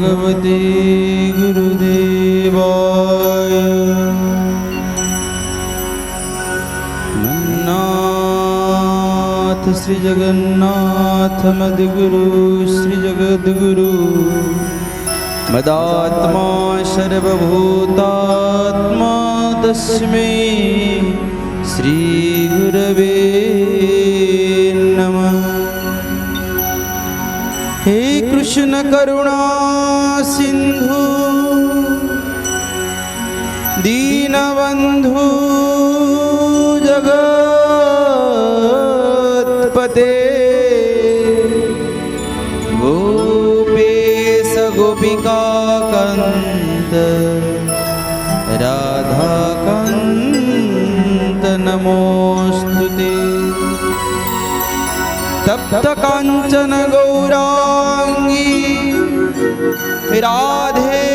भगवते गुरुदेवाय। नाथ श्री जगन्नाथ मद्गुरु श्री जगद्गुरु मदात्मा सर्वभूतात्मा तस्मै श्री गुरवे नमः। हे कृष्ण करुणा सिंधु दीनबंधु जगत्पते गोपेश गोपिका कांत राधा कांत नमोस्तुते। तप्त कांचन गौरांगी राधे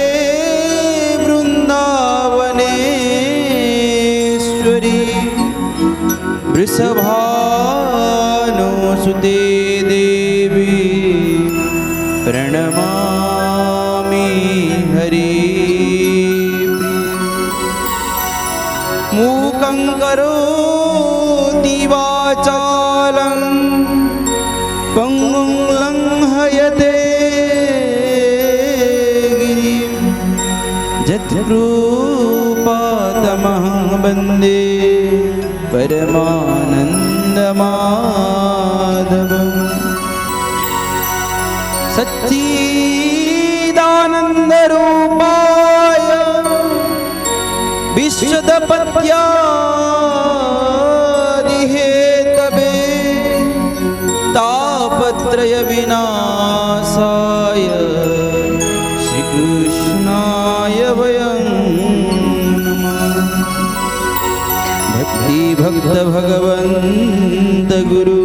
वृंदावनेश्वरी वृषभानुसुते देवी प्रणमामि हरिप्रिये। मूकं करोति वाचालं पंगुं लंघयते गिरिं यत्कृपातमहं वन्दे परमानन्दमाधवम्। सच्चिदानन्दरूपाय विश्वोत्पत्त्यादिहेतवे तापत्रय विनाशाय श्रीकृष्णाय वयं नमः। भक्ति भक्त भगवन्त गुरु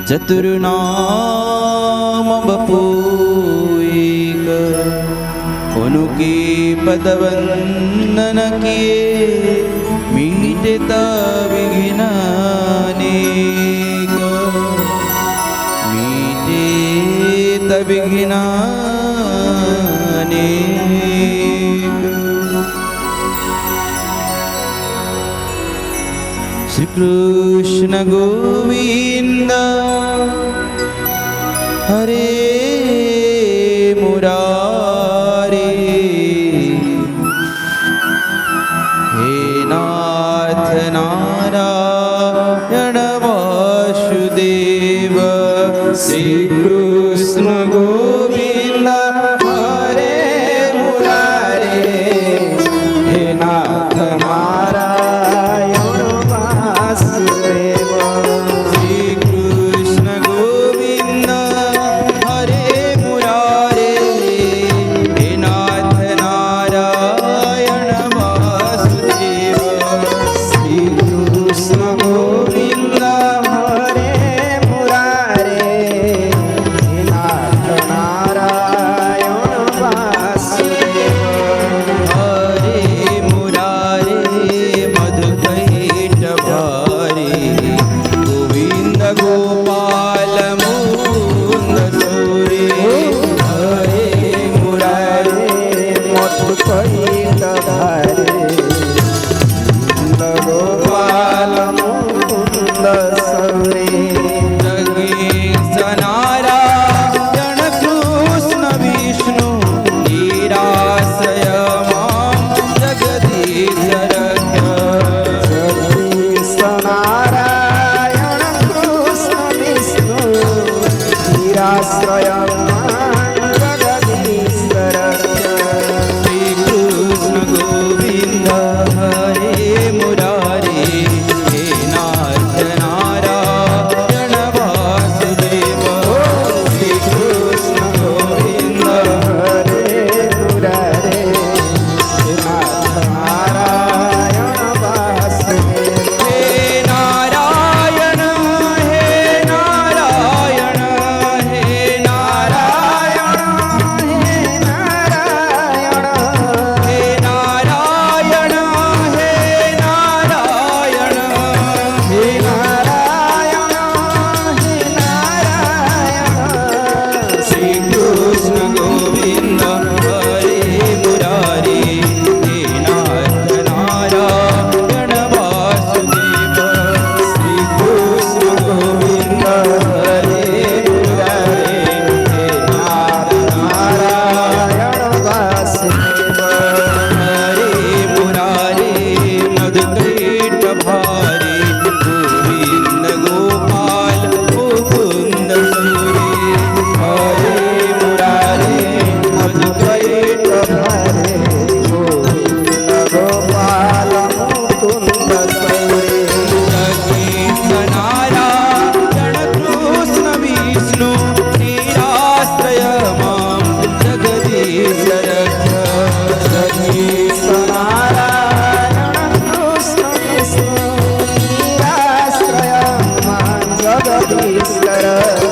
चतुर्नाम बपूक उनके पदवंदन किए मीटता विघ्न अनेक मीटे विघ्न अनेक। श्री कृष्ण गोविंद हरे मुरारी हे नाथ नारायण वासुदेव। श्री कृष्ण गोविंद हरे मुरारी हे नाथ नारायण वासुदेव। श्री कृष्ण गोविंद हरे मुरारे हे नाथ नारायण वासुदेव। श्री कृष्ण गोविंद हरे मुरारे हरीश्वर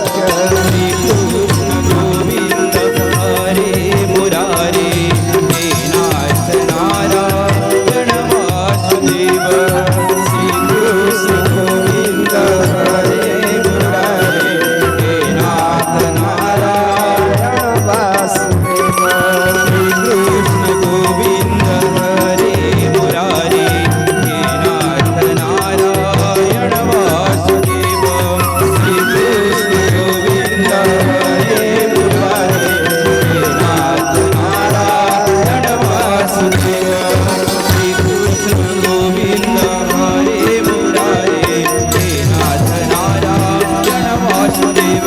श्री कृष्ण गोविंद हरे मुरारे हे नाथ नारायण वासुदेव श्री कृष्ण गोविंद हरे मुरारे हे नाथ नारायण वासुदेव श्री कृष्ण गोविंद हरे मुरारे हे नाथ नारायण वासुदेव श्री कृष्ण गोविंद हरे मुरारे हे नाथ नारायण वासुदेव श्री कृष्ण गोविंद हरे मुरारे हे नाथ नारायण वासुदेव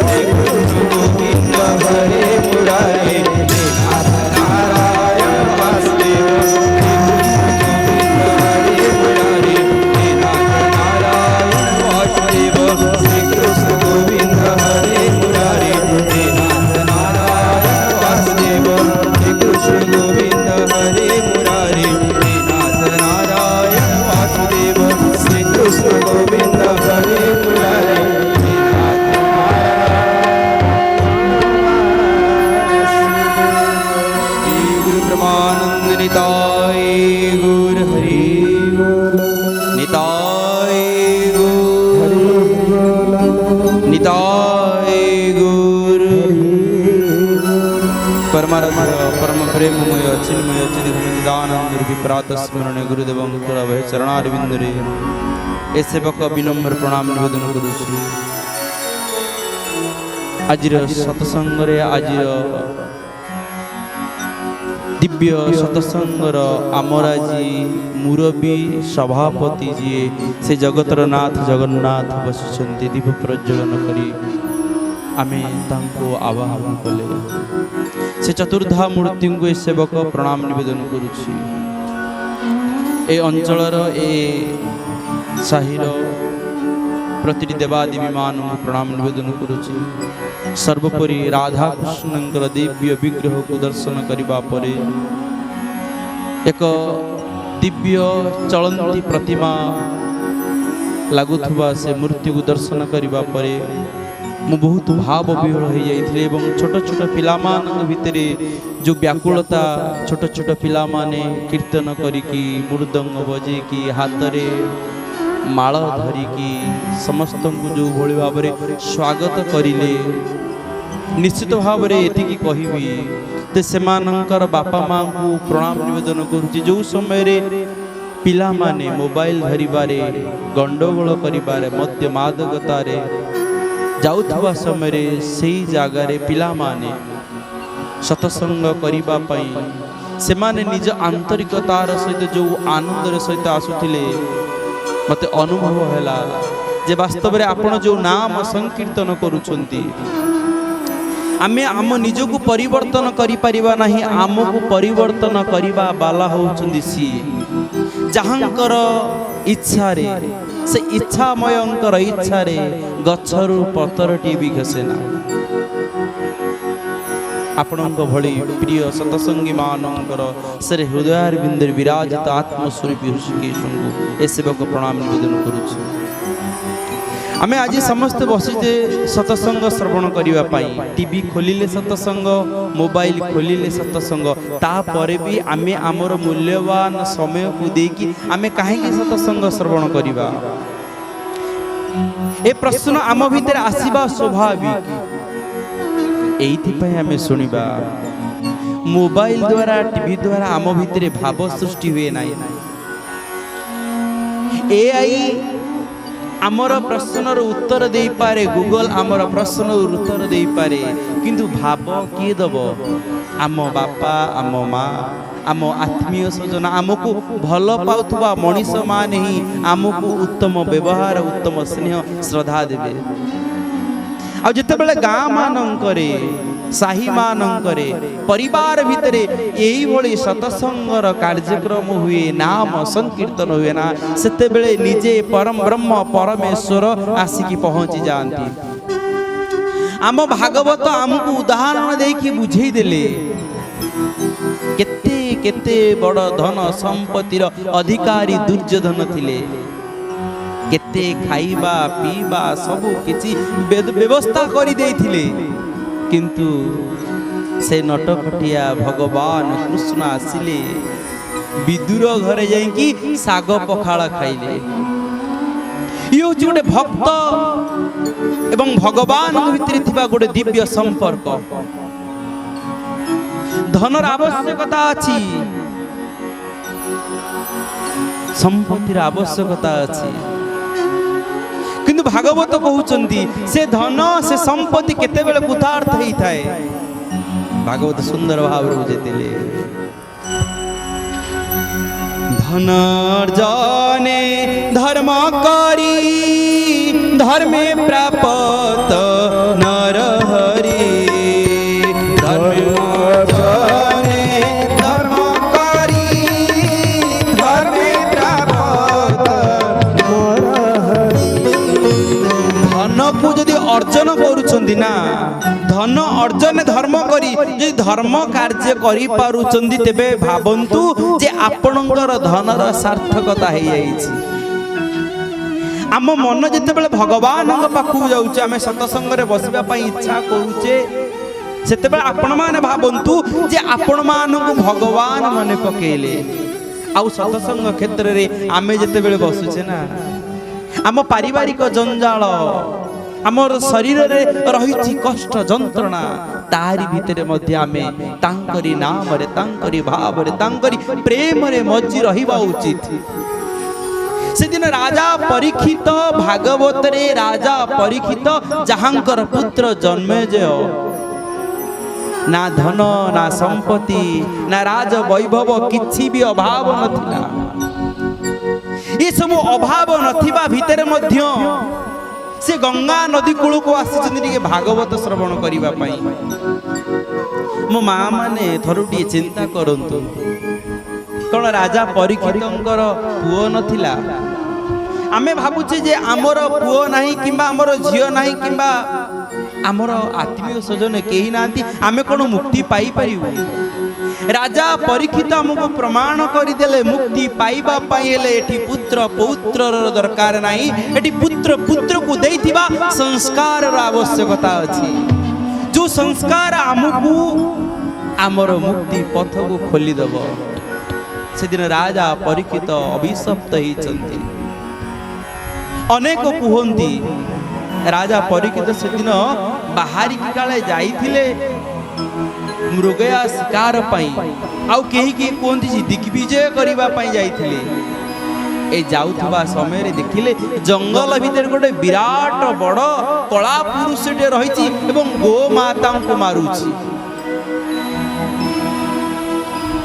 श्री कृष्ण गोविंद हरे मुरारे हे नाथ नारायण वासुदेव श्री कृष्ण गोविंद हरे मुरारे हे नाथ नारायण वासुदेव श्री कृष्ण गोविंद हरे मुरारे हे नाथ नारायण वासुदेव श्री कृष्ण गोविंद हरे मुरारे हे नाथ नारायण वासुदेव श्री कृष्ण गोविंद हरे मुरारे हे नाथ श्री गुरु ब्रह्मानंद निताय गुरु हरि निताय गुरु निताय गुरु परमात्म परम प्रेममय चिन्मय चिदानंद विप्रात स्मरण गुरुदेव चरणारविंदरे ए सेवक विनम्र प्रणाम निवेदन करुछि। आजिर सत्संगरे आजिर दिव्य सत्संगर आमर आज मुरबी सभापति जी से जगतर नाथ जगन्नाथ बसिଛନ୍ତି दीप प्रज्वलन करी आमे तांको आवाहन कले से चतुर्धा मूर्ति को ए सेवक प्रणाम निवेदन करुछि। ए अंचलर ए साहिर प्रतिटी देवादेवी मान प्रणाम निवेदन करुछि। सर्वोपरि राधा कृष्णंकर दिव्य विग्रह को दर्शन करिबा परे एक दिव्य चलंती प्रतिमा लागुथुबा से मूर्ति को दर्शन करिबा परे मु बहुत भाव विह्वल हो जाइथिले एवं छोट छोट पिलामान भितरे जो व्याकुलता छोट छोट पिला माने कीर्तन करिकी मृदंग बजेकी हातरे माळ धरिकी समस्त को जो भली भाव स्वागत करिले निश्चित भाव एतिकी कहबी ते सेमानंकर बापा माँ को प्रणाम निवेदन करुछि। जो समय रे पिला माने मोबाइल धरिबारे गंडगोल करिबारे मध्य मादकतारे जाउथबा समय रे सेही जागा रे पिला माने सत्संग करिबा पई सेमाने निज आंतरिकतार सहित जो आनंदर सहित आसुथिले मते अनुभव हैला जे वास्तव रे आपण जो नाम संकीर्तन करूछंती आमे आम निजको परिवर्तन करि परिबा नाही आमको परिवर्तन करिबा बाला होउछंदी सी जहांकर इच्छा रे से इच्छामयंकर इच्छा रे गछरु पतरटी भी घसेना आपणक भली प्रिय सतसंगी मानकर से हृदय बिंदर विराजित आत्मस्वरूपी ऋषिकेशଙ୍କୁ ए सेवक प्रणाम निवेदन करुछु। आमे आज समस्त बसिते सतसंग श्रवण करिवा पाई टीवी खोलिले सतसंग मोबाइल खोलिले सतसंग ता परे भी आमे आमर मूल्यवान समय को देकी आमे काहे सतसंग श्रवण करिवा ए प्रश्न आम भितर आसीबा स्वाभाविक एइथिपाई आमे सुनिबा मोबाइल द्वारा टीवी द्वारा आम भितर भाव सृष्टि हुए नाही एआई आमर प्रश्नर उत्तर दे पारे गूगल आमर प्रश्नर उत्तर दे पारे किंतु भाव किए दब आम बापा आम माँ आम आत्मीय स्वजन आमको भल पाउथुबा मनीष मान ही आमको उत्तम व्यवहार उत्तम स्नेह श्रद्धा देवे। आ जितेबाला गाँ मानकरे साही मानकरे परिवार भितरे यही भली सतसंगर कार्यक्रम हुए नाम संकीर्तन हुए ना सेते बेले निजे परम ब्रह्म परमेश्वर आसिकी पहुंची जाती। आम भागवत आमको उदाहरण देखी बुझे देले केते केते बड़ धन संपत्तिर अधिकारी दुर्योधन थिले केते खाइबा पीबा सबु किछि व्यवस्था करि देइथिले किंतु से नटखटिया भगवान कृष्ण आसिले विदुर घरे जाइकी साग पखाळ खाइले। ये हूँ गोटे भक्त एवं भगवान भितर थिबा गोटे दिव्य संपर्क। धनर आवश्यकता अछि, संपत्तिर आवश्यकता अछि, किंतु भागवत कहउचंती से धन से संपत्ति केते बेले पुतार्थ हेई थाए। भागवत सुंदर भाव बुझेतिले धन अर्जने धर्म करी धर्मे प्राप्त नर हरि। धर्म अर्जने धर्म करी धर्मे प्राप्त नर हरि। धन को यदि अर्जन करूचंदी ना, धन अर्जन धर्म करी जे धर्म कार्य करि पारुचंदी तेबे भाबंतु जे आपणकर धनर सार्थकता हे जाईछि। आम मन जेते बेले भगवान पाखु जाउचे, आमे सतसंग रे बसिबा पई इच्छा करूचे, सेते बेले आपण माने भाबंतु जे आपण मानकु भगवान माने पकेले। आउ सतसंग क्षेत्र रे आमे जेते बेले बसुचे ना, आम पारिवारिक जंजाल आमर शरीर रे रही कष्ट जंत्रणा तारी भितरे मध्य आमे तांकरी नाम रे तांकरी भाव रे तांकरी प्रेम रे मज्जी रहिबा उचित। से दिन राजा परीक्षित भागवत रे राजा परीक्षित जहांकर पुत्र जन्मेजय ना धन ना संपत्ति ना राज वैभव किछि भी अभाव नथिला। ये सब अभाव नथिबा भितरे मध्य से गंगा नदी कूल को आसी भागवत श्रवण करने। मो माँ माने थरुटी चिंता करंतु, कौन राजा परीक्षितंकर पुओ नथिला? आमे भाबुचे जे आमर पुओ नाही किंबा आमर झियो नाही किंबा आमर आत्मीय स्वजन केही नांती, आमे कोन मुक्ति पाई परिबु? राजा परीक्षित हमको प्रमाण करदेले मुक्ति पाइबा पाइले एठी पुत्र पौत्र दरकार नाही, एठी पुत्र पुत्र को देइथिबा संस्कार आवश्यकता अछि। जो संस्कार हमको आमर मुक्ति पथ को खोली दब। से दिन राजा परीक्षित अभिशप्त होइचंती। अनेक कुहंती राजा परीक्षित से दिन बाहरी काले जाइथिले मृगया शिकार पाई, आउ केही के कोंती दिग्विजय करिबा पाई जाइथिले। ए जाउथबा समय रे देखिले जंगल भीतर गोटे विराट बड़ कला पुरुषटे रहिछि एवं गो माता को मारुछि।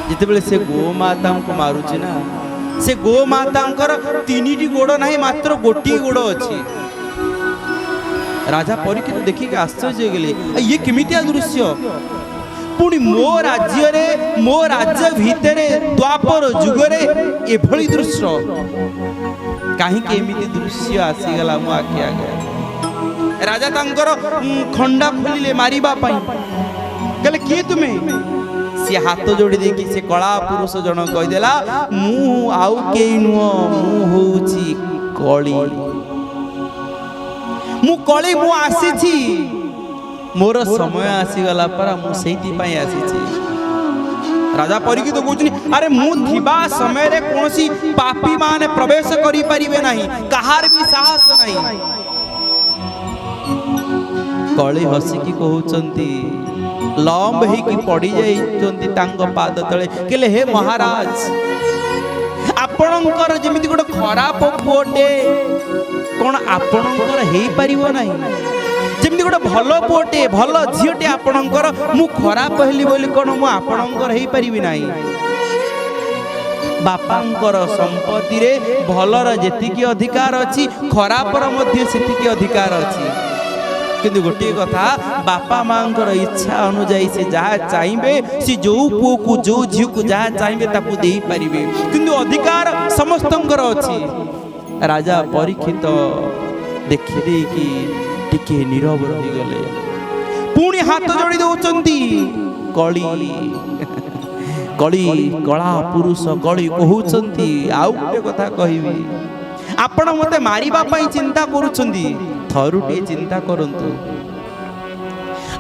जेतेबेले से गो माता को मारुछि ना, से गो मातांकर तीनिटी गोड़ नाही मात्र गोटी गोड़ अछि। राजा परीक्षित देखि के आश्चर्य गेले, ये केमितिया दृश्य? पुणी मो राज्य रे मो राज्य भितरे द्वापर जुगरे एभली दृश्य कहीं एमिति दृश्य आसीगला मो आखि आगे। राजा तांकर खंडा खोलिले मारिबा पाई, कहले किए तुमे? से हाथ जोड़ी देखि से कला पुरुष जन कहिदेला, मु आउ केई नुओ, मु होउची कली, मु कली, मु आसीछि, मोर समय आसीगला पर मु सेति पाई आसीछि। राजा परीक्षित तो कहउछनी, अरे मु थिबा समय रे कोनसी पापी माने प्रवेश करि परिबे नाही, कहार भी साहस नाही। कली हसी की कहउचंती, लंब हे की पड़ी जाइचंती तांग पाद तळे, केले हे महाराज आपणकर जेमिति गोटे खराब पुओटे कोन आपणकर हेई परिबो नाही, जेमिति गोटे भल पुओटे भल झियोटे आपणकर मु खराब हेली बोली कोन मु आपणकर हेई परिबि नाही। बापांकर संपत्ति रे भलर जेतिकी अधिकार अछि, खराबर मध्ये सेतिकी अधिकार अछि। किंतु गोटे कथा, बापा मांकर इच्छा अनुଯାयी से जहाँ चाहिए से जो पुओ को जो झील को जहाँ चाहिए ताकू दे पारिबे, किंतु अधिकार समस्तंकर अछि। राजा परीक्षित देखिले कि टिके नीरव रही गले, पुणी हाथ जोड़ी दउचंती। कली कली कला पुरुष कली कहउचंती, आउ गोटे कथा कहबी, आपण मते मारिबा पई चिंता करूछंदी थरुटे चिंता करंतु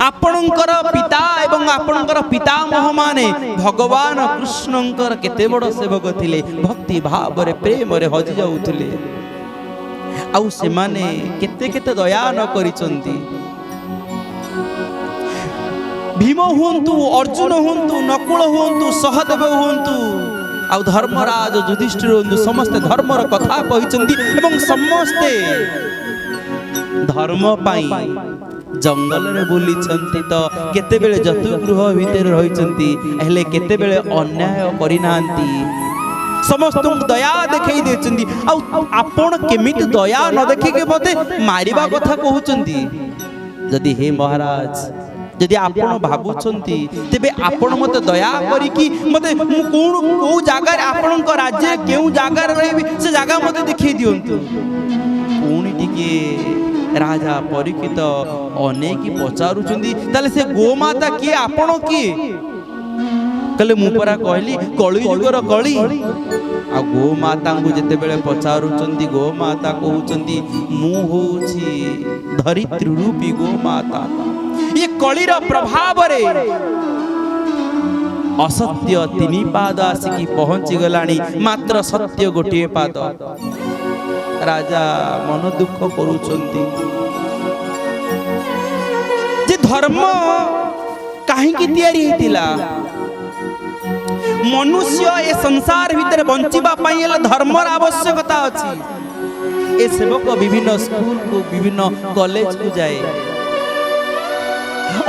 आपणकर पिता एवं आपणकर पितामह माने भगवान कृष्णंकर केते बड़ सेवक थिले भक्ति भाव रे प्रेम रे हजि जाउथिले आउ से माने केते केते दया न करिसंती भीम हुंतु अर्जुन हुंतु नकुल हुंतु सहदेव हुंतु आउ धर्मराज युधिष्ठिर हुंतु समस्त धर्मर कथा कहिसंती एवं समस्ते धर्म पाई जंगल रे बुली छंती तो केते बेले जतुगृह भीतर रही छंती हेले केते बेले अन्याय करि नांती समस्त दया देखई देचंती आ आपण केमिति दया न देखि के मते मारिबा कथा कहउचंती जदि हे महाराज जदि आपण भाबुछंती तेबे आपण मते दया करी कि मते कोन को जागा रे आपण को राज्य केउ जागा रे रहबी से जागा मते देखि दियंतु कोनी टिके राजा परीक्षित अनेक पचारुचंदी ताले से गोमाता किए आपण किए कले मु परा कहली कली जुगर कली आ गोमाता को जते बेले पचारुचंदी गोमाता कहउचंदी मु होछि धरित्री रूपी गोमाता ये कलीर प्रभाव रे असत्य तिनी पाद आसिकी पहुंची गलानी मात्र सत्य गोटिए पाद राजा मन दुख करूचंती जे धर्म काहे की तैयारी हेतिला मनुष्य ए संसार भीतर बंचिबा पई एला धर्मर आवश्यकता अछि ए सेवक विभिन्न स्कूल को विभिन्न कॉलेज को जाए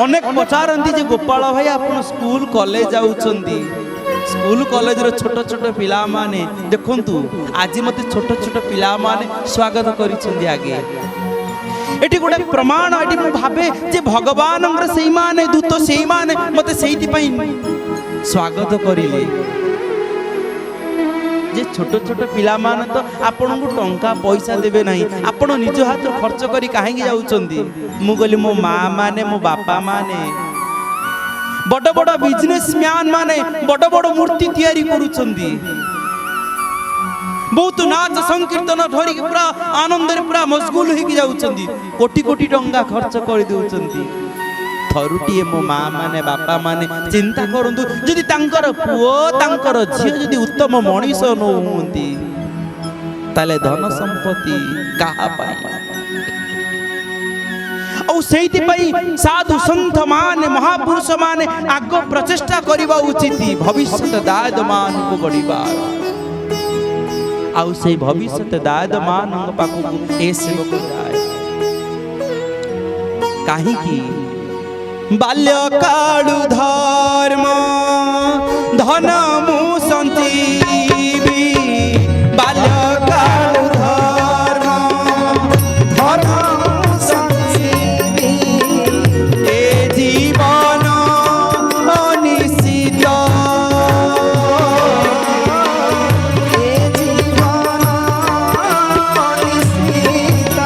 अनेक पचारंती जे गोपाल भाई आपण स्कूल कॉलेज जाउचंती स्कूल कॉलेज रो छोट छोट पिला माने देखंतु आज मते छोट छोट पिला माने स्वागत करिसंदी आगे एटी गोटे प्रमाण एटी मु भाबे जे भगवानंगर सेही माने दूत सेही माने मते सेहिति पई स्वागत करिले जे छोट छोट पिला माने तो आपन को टंका पैसा देबे नाही आपन निज हाथ खर्च करी काहे जाउचंदी मु गली मो मां माने मो बापा माने बड़ बड़ बिजनेसमैन माने बड़ बड़ मूर्ति तैयारी करूचंदी बहुत नाच संकीर्तन धरी पूरा आनंद रे पूरा मशगुल होई जाउचंदी कोटी कोटी टंका खर्च कर देउचंदी थरुटिए मो मां माने बापा माने चिंता करंतु जदि तांकर पुओ तांकर झियो जदि उत्तम मनीष न होंती ताले धन संपत्ति काहा पाई और सेहिति पई साधु संत माने महापुरुष माने आग प्रचेष्टा करिबा उचित भविष्य दायदमान को गड़िबा आउ से भविष्य दायदमान पाखु ए सेवक जाए काहे की बाल्यकालु धर्म धन मु संजीवी बाल्यकालु धर्म धन मु संजीवी ए जीवन अनिश्चित ए जीवन अनिश्चित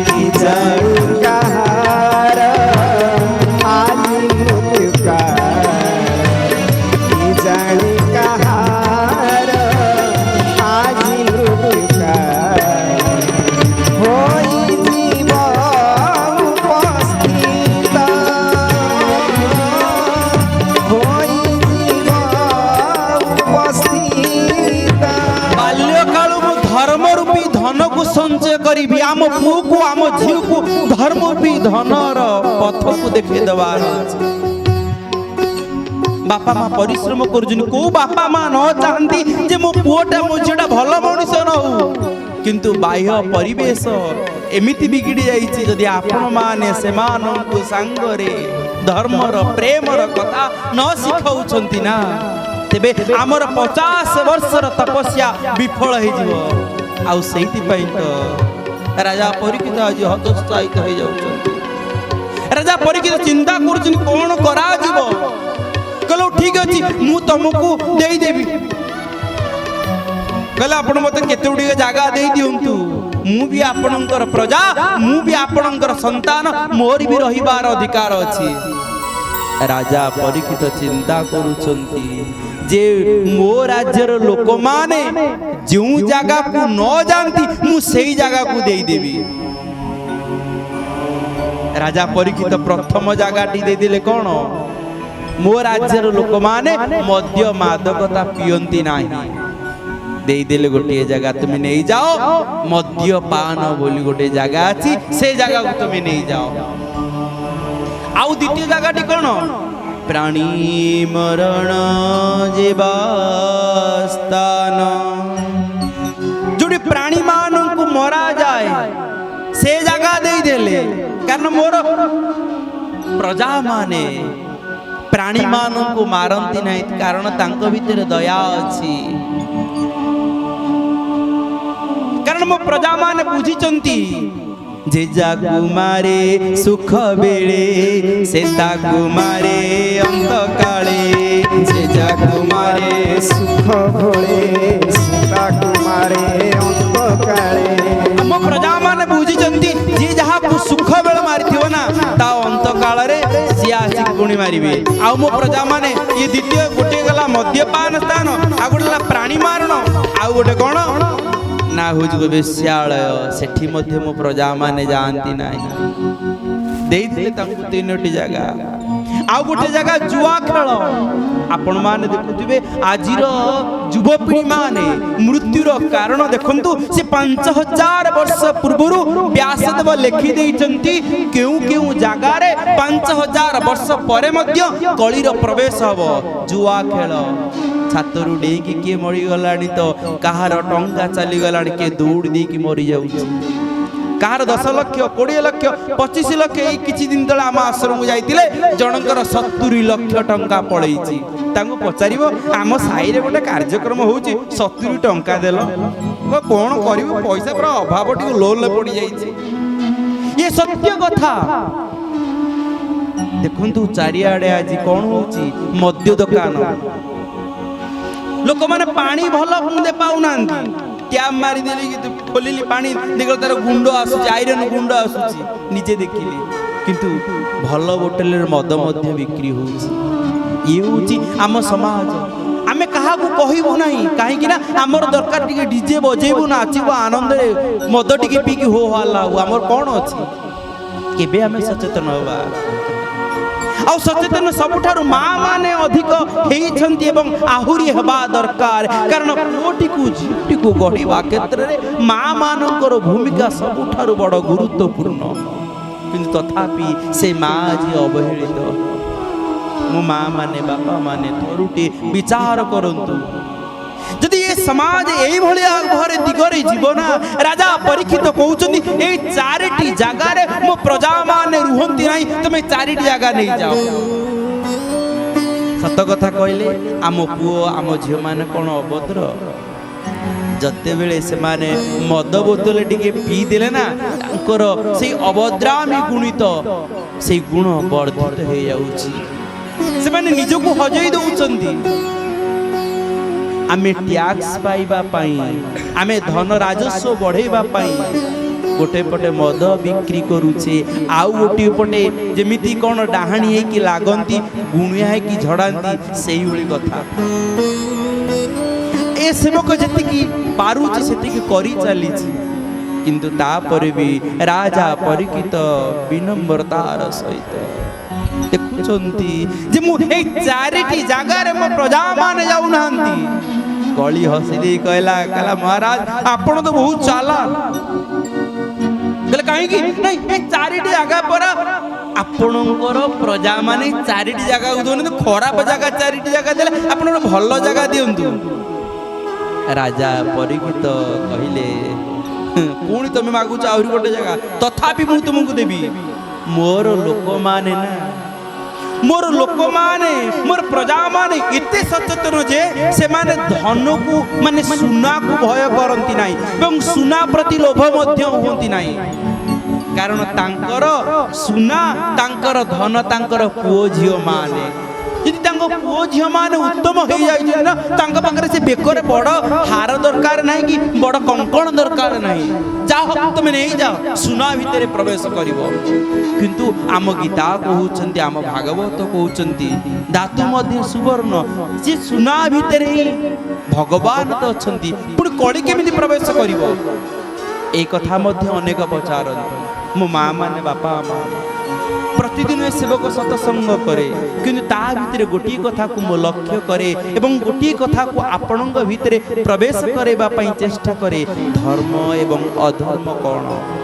की जाऊ संचय करी आम पुओ को आम झील को धर्म भी धनर पथ को देखे देवार बापा माँ परिश्रम करुछन को बापा माँ न चाहती जे मो पुओटा मो झीटा भल मनुष्य न हो किंतु बाह्य परिवेश एमिति बिगिड़ी जाइछि जदि आपण माने सेमानंकु सांगरे धर्मर प्रेमर कथा न सिखाउछंती ना तेबे आमर 50 वर्षर तपस्या विफल हो जिवो आउ सेहिति पई तो राजा परीक्षित आज हतोत्साहित हो जाउछंती राजा परीक्षित चिंता करुछन कोन करा जिवो कहलो ठीक अछि मु तुमको देई देबी कहला आपण मते केते उडी जागा देई दियंतु मु भी आपणकर प्रजा मु भी आपणकर संतान मोर भी रहिबार अधिकार अछि राजा परीक्षित चिंता करुछंती जे मो राज्यर लोक माने जो जगह को न जानती मु सेई जगह को देई देबी। राजा परीक्षित प्रथम जगहटी दे दिले कौन मो राज्यर लोक माने मद्य मादकता पियंती नाही दे दिले गोटे जगह तुम नहीं जाओ मद्य पान बोली गोटे जगह अच्छी से जगह को तुम नहीं जाओ। आउ द्वितीय जगहटी कौन प्राणी मरण जीवास्तान जोड़ी प्राणी मान को मरा जाए से जगह दे देले कारण मोर प्रजा माने प्राणी मान को मारती नहीं कारण तांको भीतर दया अच्छी कारण मो प्रजा माने बुझीचंती जे जाकु मारे सुख बेले से ताकु मारे अंत काले जे जाकु मारे सुख भोले से ताकु मारे अंत काले मो प्रजा माने बुझीचंती जे जहा सुख बेल मारिथियो ना ता अंत काल रे सी आसी गुणी मारिबे। आ मो प्रजा माने ये द्वितीय गोटे गला मद्यपान स्थान आ गोटे प्राणी मारण आ गोटे कोन ना हो वेश्यालय सेठी मध्य मो प्रजा माने जानती नाही दे दिले तांकु तीनोटी जगह। आ गोटे जगह जुआ खेल आपण माने देखुथिबे आजिर युवपीढ़ी माने मृत्युर कारण देखंतु से 5000 वर्ष पूर्वरु व्यासदेव लिखि देइचंती केउ केउ जगह रे 5000 वर्ष परे मध्य कलिर प्रवेश हबो जुआ खेल छातरू डेकी किए मरी गलानी तो कहार टंका चली गलानी के दौड़ दी की मरी जाउची कहार 10 लाख 20 लाख 25 लाख ए किछि दिन तले आम आश्रम जाइतिले जनकर 70 लाख टंका पळैची तांको पचारिबो आम साई रे गोटे कार्यक्रम होउची 70 टंका देलो कोन करिवो पैसा पर अभाव टी लोन ले पड़ी जाइची ये सत्य कथा। देखंतु चारियाडे आज कोन होउची मद्य दुकान लोक माने पानी भल बुंदे पाउनांती टैप मारी देली कि खोलिली पानी देखल तार गुंड आसुची आयरन गुंड आसुची निजे देखिली किंतु भल बोतल रे मद मध्य बिक्री होउची ये होउची आम समाज आमे कहा को कहिबो नाही काहे कि ना हमर दरकार टिके डीजे बजेबो नाचिबो आनंद रे मद टिके पी के हो हल्ला हमर कोन अछि केबे आमे सचेतन होबा आ सचेतन सबुठारु माँ माने अधिक हेइछंती एवं आहुरी हेबा दरकार कारण पुओटी को झीटी को गढ़िबा क्षेत्र रे माँ मानकर भूमिका सबुठारु बड़ गुरुत्वपूर्ण किंतु तथापि से माँ जी अवहेलित मो माँ माने बापा माने थरुटी विचार करंतु जदि ये समाज एई भलिया घरे दिगरे जीवना राजा परीक्षित कहउचंदी ए चारिटी जगह रे मो प्रजा माने रुहंती नाही तमे चारिटी जगह नहीं जाओ। सत कथा कहले आम पुओ आम झियो माने कोन अभद्र जते बेले से माने मद बोतल टिके पी देले ना तांकर सेई अभद्रामी गुणित सेई गुण वर्धित हे जाउची से माने निजको हजई दउचंदी आमे टैक्स पाइबा पाई आमे धन राजस्व बढ़ेबा पाई गोटे पटे मद बिक्री करूचे आउ गोटे पटे जेमिति कोन डाहाणी है कि लागंती गुणिया है कि झड़ांती सेही होली कथा ए सेवक जति की पारुचे सेति की करी चली किंतु तापर भी राजा परीक्षित विनम्रतार सहित देखुचंती जे मु ए चारिटी जगह रे मो प्रजा माने जाउ नांती कली हसी दे कहला महाराज आपण तो बहुत चालाक गले काहे कि नहीं ए चारिटी जगह पर आपणकर प्रजा माने चारिटी जगह को दोने तो खराब जगह चारिटी जगह देले आपण भलो जगह दियंतु राजा परीक्षित कहिले पुणी तुम मागुच आहुरी गोटे जगह तथापि मु तुमको देबी मोर लोक माने ना मोर लोक माने मोर प्रजा माने इते सचेतन जे से माने धन को माने सुना को भय करंती नाही एवं सुना प्रति लोभ मध्य होंती नाही कारण तांकर सुना तांकर धन तांकर पुओ झियो माने যদি ତାଙ୍କ ପୁଅ ଝିଅମାନେ ଉତ୍ତମ ହେଇଯାଇଛନ୍ତି ନା ତାଙ୍କ ପାଖରେ ସେ ବେକରେ ବଡ଼ ହାର ଦରକାର ନାହିଁ କି ବଡ଼ କଙ୍କଣ ଦରକାର ନାହିଁ। ଯାହା ହଉ ତମେ ନେଇଯାଅ, ସୁନା ଭିତରେ ପ୍ରବେଶ କରିବ। କିନ୍ତୁ ଆମ ଗୀତା କହୁଛନ୍ତି, ଆମ ଭାଗବତ କହୁଛନ୍ତି ଧାତୁ ମଧ୍ୟ ସୁବର୍ଣ୍ଣ, ସେ ସୁନା ଭିତରେ ହିଁ ଭଗବାନ ତ ଅଛନ୍ତି, ପୁଣି କଳି କେମିତି ପ୍ରବେଶ କରିବ? এই কথা ମଧ୍ୟ ଅନେକ ପଚାରନ୍ତି। ମୋ ମା ମାନେ, ବାପା ମା ପ୍ରତିଦିନ ଏ ସେବକ ସତସଙ୍ଗ କରେ, କିନ୍ତୁ ତା ଭିତରେ ଗୋଟିଏ କଥାକୁ ମୁଁ ଲକ୍ଷ୍ୟ କରେ ଏବଂ ଗୋଟିଏ କଥାକୁ ଆପଣଙ୍କ ଭିତରେ ପ୍ରବେଶ କରାଇବା ପାଇଁ ଚେଷ୍ଟା କରେ, ଧର୍ମ ଏବଂ ଅଧର୍ମ କ'ଣ।